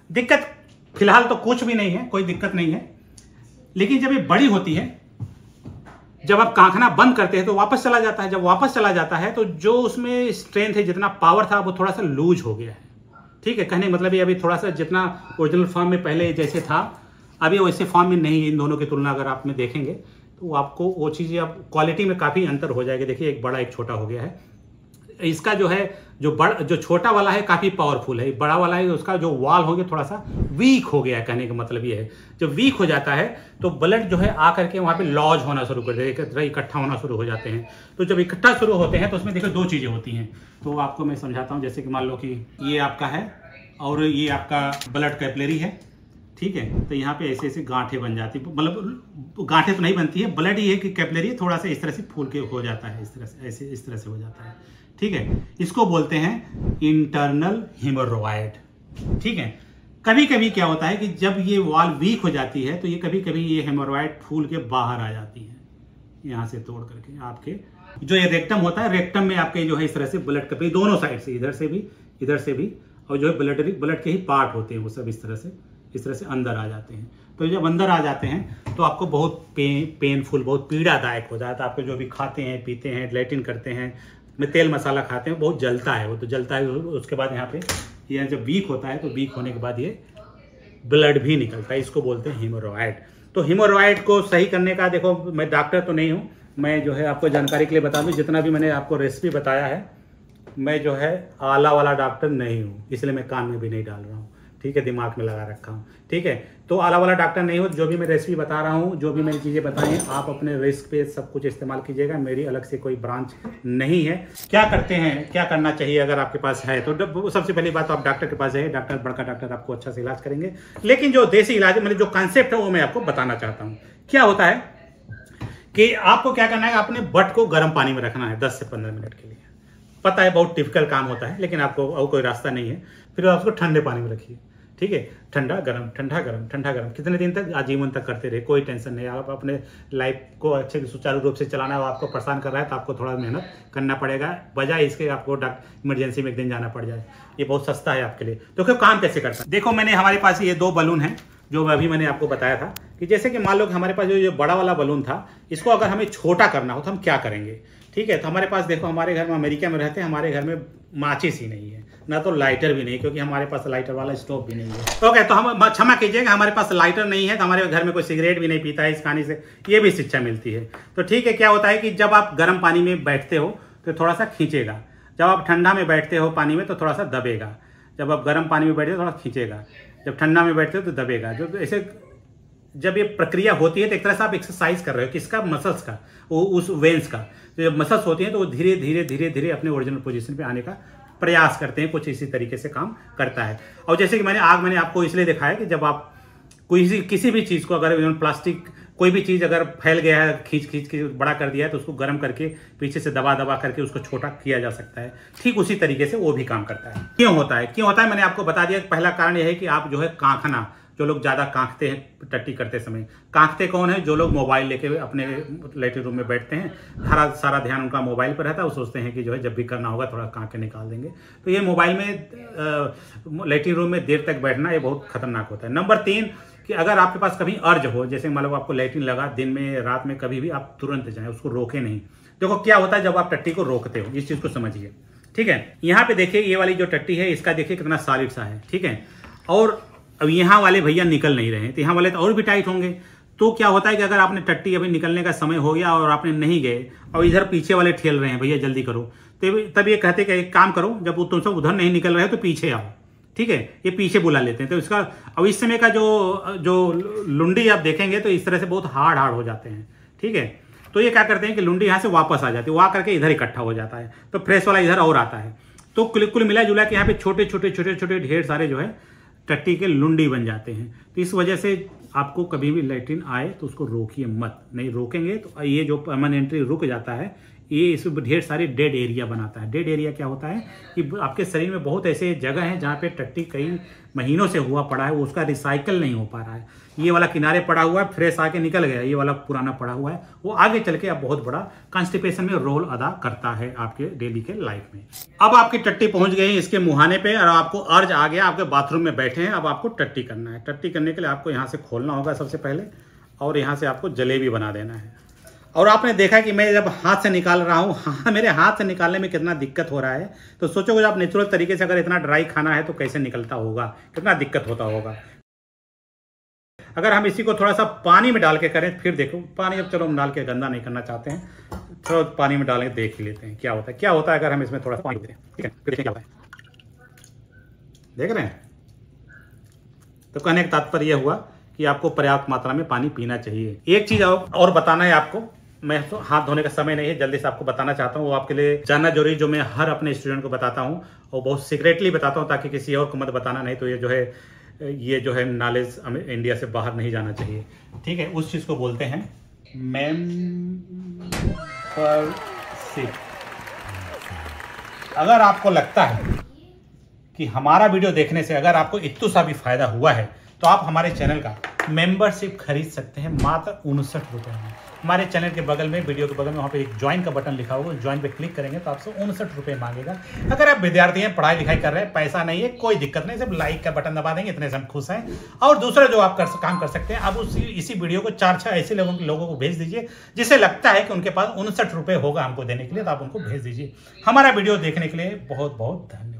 दिक्कत फिलहाल तो कुछ भी नहीं है, कोई दिक्कत नहीं है। लेकिन जब ये बड़ी होती है, जब आप कांखना बंद करते हैं तो वापस चला जाता है। जब वापस चला जाता है तो जो उसमें स्ट्रेंथ है, जितना पावर था, वो थोड़ा सा लूज हो गया है, ठीक है। कहने का मतलब ये अभी थोड़ा सा जितना ओरिजिनल फॉर्म में पहले जैसे था अभी वैसे फॉर्म में नहीं। इन दोनों की तुलना अगर आप में देखेंगे तो आपको वो चीज़ें अब क्वालिटी में काफ़ी अंतर हो जाएगा। देखिए एक बड़ा एक छोटा हो गया है। इसका जो है जो छोटा वाला है काफ़ी पावरफुल है, बड़ा वाला है उसका जो वॉल हो गया थोड़ा सा वीक हो गया है। कहने का मतलब ये है जब वीक हो जाता है तो ब्लड जो है आकर के वहाँ पे लॉज होना शुरू कर देते हैं, इकट्ठा होना शुरू हो जाते हैं। तो जब इकट्ठा शुरू होते हैं तो उसमें देखो दो चीज़ें होती हैं। तो आपको मैं समझाता हूँ। जैसे कि मान लो कि ये आपका है और ये आपका ब्लड कैपिलरी है, ठीक है। तो यहाँ पे ऐसे ऐसे गांठें बन जाती, मतलब गांठें तो नहीं बनती है, ब्लड ही है कि कैपिलरी थोड़ा सा इस तरह से फूल के हो जाता है, इस तरह से ऐसे इस तरह से हो जाता है, ठीक है। इसको बोलते हैं इंटरनल हीमोरॉयड, ठीक है। कभी कभी क्या होता है कि जब ये वॉल वीक हो जाती है तो ये कभी कभी ये हेमोरॉयड फूल के बाहर आ जाती है, यहाँ से तोड़ करके आपके जो ये रेक्टम होता है, रेक्टम में आपके जो है इस तरह से ब्लड कैपिलरी दोनों साइड से, इधर से भी और जो है ब्लड के ही पार्ट होते हैं वो सब इस तरह से अंदर आ जाते हैं। तो जब अंदर आ जाते हैं तो आपको बहुत पेनफुल, बहुत पीड़ादायक हो जाता है। आपको जो भी खाते हैं, पीते हैं, लैट्रिन करते हैं, में तेल मसाला खाते हैं, बहुत जलता है वो, तो जलता है। उसके बाद यहाँ पे ये जब वीक होता है तो वीक होने के बाद ये ब्लड भी निकलता है, इसको बोलते हैं हीमोरॉइड। तो हीमोरॉइड को सही करने का, देखो मैं डॉक्टर तो नहीं हूँ, मैं जो है आपको जानकारी के लिए बता दूँ, जितना भी मैंने आपको रेसिपी बताया है, मैं जो है आला वाला डॉक्टर नहीं हूँ, इसलिए मैं कान में भी नहीं डाल रहा हूँ, ठीक है, दिमाग में लगा रखा हूँ, ठीक है। तो आला वाला डॉक्टर नहीं हो, जो भी मैं रेसिपी बता रहा हूँ, जो भी मैंने चीज़ें बताई हैं, आप अपने रिस्क पे सब कुछ इस्तेमाल कीजिएगा, मेरी अलग से कोई ब्रांच नहीं है। क्या करते हैं, क्या करना चाहिए अगर आपके पास है तो सबसे पहली बात तो आप डॉक्टर के पास जाइए, डॉक्टर, बड़का डॉक्टर आपको अच्छा से इलाज करेंगे। लेकिन जो देसी इलाज मतलब जो कॉन्सेप्ट है वो मैं आपको बताना चाहता हूँ। क्या होता है कि आपको क्या करना है, अपने बट को गर्म पानी में रखना है 10 से 15 मिनट के लिए। पता है बहुत डिफिकल्ट काम होता है, लेकिन आपको और कोई रास्ता नहीं है। फिर आप उसको ठंडे पानी में रखिए, ठीक है, ठंडा गरम, ठंडा गरम, ठंडा गरम, कितने दिन तक, आजीवन तक करते रहे, कोई टेंशन नहीं। आप अपने लाइफ को अच्छे सुचारू रूप से चलाना है, आपको परेशान कर रहा है तो आपको थोड़ा मेहनत करना पड़ेगा, बजाय इसके आपको इमरजेंसी में एक दिन जाना पड़ जाए। ये बहुत सस्ता है आपके लिए। तो क्यों काम कैसे करता है, देखो मैंने हमारे पास ये 2 बलून हैं जो अभी मैंने आपको बताया था कि जैसे कि मान लो कि हमारे पास जो बड़ा वाला बलून था, इसको अगर हमें छोटा करना हो तो हम क्या करेंगे, ठीक है। तो हमारे पास देखो, हमारे घर में, अमेरिका में रहते हैं, हमारे घर में माचिस ही नहीं है, ना तो लाइटर भी नहीं, क्योंकि हमारे पास लाइटर वाला स्टोव भी नहीं है। ओके, तो हम क्षमा कीजिएगा, हमारे पास लाइटर नहीं है, तो हमारे घर में कोई सिगरेट भी नहीं पीता है। इस कहानी से ये भी शिक्षा मिलती है। तो ठीक है, क्या होता है कि जब आप गर्म पानी में बैठते हो तो थोड़ा सा खींचेगा, जब आप ठंडा में बैठते हो पानी में तो थोड़ा सा दबेगा, जब आप गर्म पानी में बैठते हो थोड़ा खींचेगा, जब ठंडा में बैठते हो तो दबेगा। जो ऐसे जब ये प्रक्रिया होती है तो एक तरह से आप एक्सरसाइज कर रहे हो, किसका, मसल्स का, वो उस वेन्स का। तो जब मसल्स होती हैं तो वो धीरे धीरे धीरे धीरे अपने ओरिजिनल पोजीशन पे आने का प्रयास करते हैं, कुछ इसी तरीके से काम करता है। और जैसे कि मैंने आपको इसलिए दिखाया कि जब आप किसी भी चीज़ को, अगर प्लास्टिक कोई भी चीज़ अगर फैल गया है, खींच के बड़ा कर दिया है, तो उसको गर्म करके पीछे से दबा करके उसको छोटा किया जा सकता है। ठीक उसी तरीके से वो भी काम करता है। क्यों होता है मैंने आपको बता दिया। पहला कारण यह है कि आप जो है कांखना, जो लोग ज़्यादा कांखते हैं टट्टी करते समय, कांखते कौन है, जो लोग मोबाइल लेके अपने लेटरिन रूम में बैठते हैं, सारा ध्यान उनका मोबाइल पर रहता है, वो सोचते हैं कि जो है जब भी करना होगा थोड़ा कांख के निकाल देंगे। तो ये मोबाइल में लेटरिन रूम में देर तक बैठना ये बहुत खतरनाक होता है। नंबर 3 कि अगर आपके पास कभी अर्ज हो, जैसे मान लो आपको लेटरिन लगा, दिन में, रात में, कभी भी आप तुरंत जाएं, उसको रोके नहीं। देखो क्या होता है जब आप टट्टी को रोकते हो, इस चीज़ को समझिए, ठीक है। यहाँ पे देखिए ये वाली जो टट्टी है, इसका देखिए कितना सॉलिड सा है, ठीक है। और अब यहाँ वाले भैया निकल नहीं रहे हैं, तो यहाँ वाले तो और भी टाइट होंगे। तो क्या होता है कि अगर आपने टट्टी अभी निकलने का समय हो गया और आपने नहीं गए और इधर पीछे वाले ठेल रहे हैं, भैया जल्दी करो, तो तब ये कहते कि एक काम करो, जब तुम सब उधर नहीं निकल रहे हो तो पीछे आओ, ठीक है। ये पीछे बुला लेते हैं। तो इसका अब इस समय का जो लुंडी आप देखेंगे तो इस तरह से बहुत हार्ड हो जाते हैं, ठीक है। तो ये क्या करते हैं कि लुंडी यहाँ से वापस आ जाती है, वो आ करके इधर इकट्ठा हो जाता है, तो फ्रेश वाला इधर और आता है। तो कुल मिला जुला के यहाँ पे छोटे छोटे ढेर सारे जो है टट्टी के लुंडी बन जाते हैं। तो इस वजह से आपको कभी भी लेटरिन आए तो उसको रोकिए मत, नहीं रोकेंगे तो ये जो परमानेंटली रुक जाता है, ये इसमें ढेर सारे डेड एरिया बनाता है। डेड एरिया क्या होता है कि आपके शरीर में बहुत ऐसे जगह हैं जहाँ पे टट्टी कई महीनों से हुआ पड़ा है, वो उसका रिसाइकल नहीं हो पा रहा है। ये वाला किनारे पड़ा हुआ है, फ्रेश आके निकल गया, ये वाला पुराना पड़ा हुआ है, वो आगे चल के अब बहुत बड़ा कॉन्स्टिपेशन में रोल अदा करता है आपके डेली के लाइफ में। अब आपकी टट्टी पहुंच गई इसके मुहाने पे और आपको अर्ज आ गया, आपके बाथरूम में बैठे हैं, अब आपको टट्टी करना है। टट्टी करने के लिए आपको यहाँ से खोलना होगा सबसे पहले, और यहाँ से आपको जलेबी बना देना है। और आपने देखा कि मैं जब हाथ से निकाल रहा हूँ, हाँ, मेरे हाथ से निकालने में कितना दिक्कत हो रहा है। तो सोचो आप नेचुरल तरीके से अगर इतना ड्राई खाना है तो कैसे निकलता होगा, कितना दिक्कत होता होगा। अगर हम इसी को थोड़ा सा पानी में डाल के करें, फिर देखो पानी, अब चलो हम डाल के गंदा नहीं करना चाहते हैं, थोड़ा पानी में डाल के देख ही लेते हैं क्या होता है अगर हम इसमें थोड़ा सा पानी दें, ठीक है, फिर देखें क्या होता है। देख रहे हैं, तो कहने का तात्पर्य यह हुआ कि आपको पर्याप्त मात्रा में पानी पीना चाहिए। एक चीज और बताना है आपको, मैं तो हाथ धोने का समय नहीं है, जल्दी से आपको बताना चाहता हूँ, वो आपके लिए जानना जरूरी, जो मैं हर अपने स्टूडेंट को बताता हूँ और बहुत सीक्रेटली बताता हूँ, ताकि किसी और को मत बताना, नहीं तो ये जो है नॉलेज हमें इंडिया से बाहर नहीं जाना चाहिए, ठीक है। उस चीज़ को बोलते हैं मेंबरशिप। अगर आपको लगता है कि हमारा वीडियो देखने से अगर आपको इतना सा भी फायदा हुआ है तो आप हमारे चैनल का मेंबरशिप खरीद सकते हैं मात्र 59 रुपये में। हमारे चैनल के बगल में, वीडियो के बगल में वहाँ पे एक ज्वाइन का बटन लिखा होगा, ज्वाइन पे क्लिक करेंगे तो आपसे 59 रुपये मांगेगा। अगर आप विद्यार्थी हैं, पढ़ाई लिखाई कर रहे हैं, पैसा नहीं है, कोई दिक्कत नहीं, सिर्फ लाइक का बटन दबा देंगे, इतने से हम खुश हैं। और दूसरा जो आप काम कर सकते हैं, आप इसी वीडियो को 4-6 ऐसे लोगों को भेज दीजिए जिसे लगता है कि उनके पास 59 रुपये होगा हमको देने के लिए, तो आप उनको भेज दीजिए। हमारा वीडियो देखने के लिए बहुत बहुत धन्यवाद।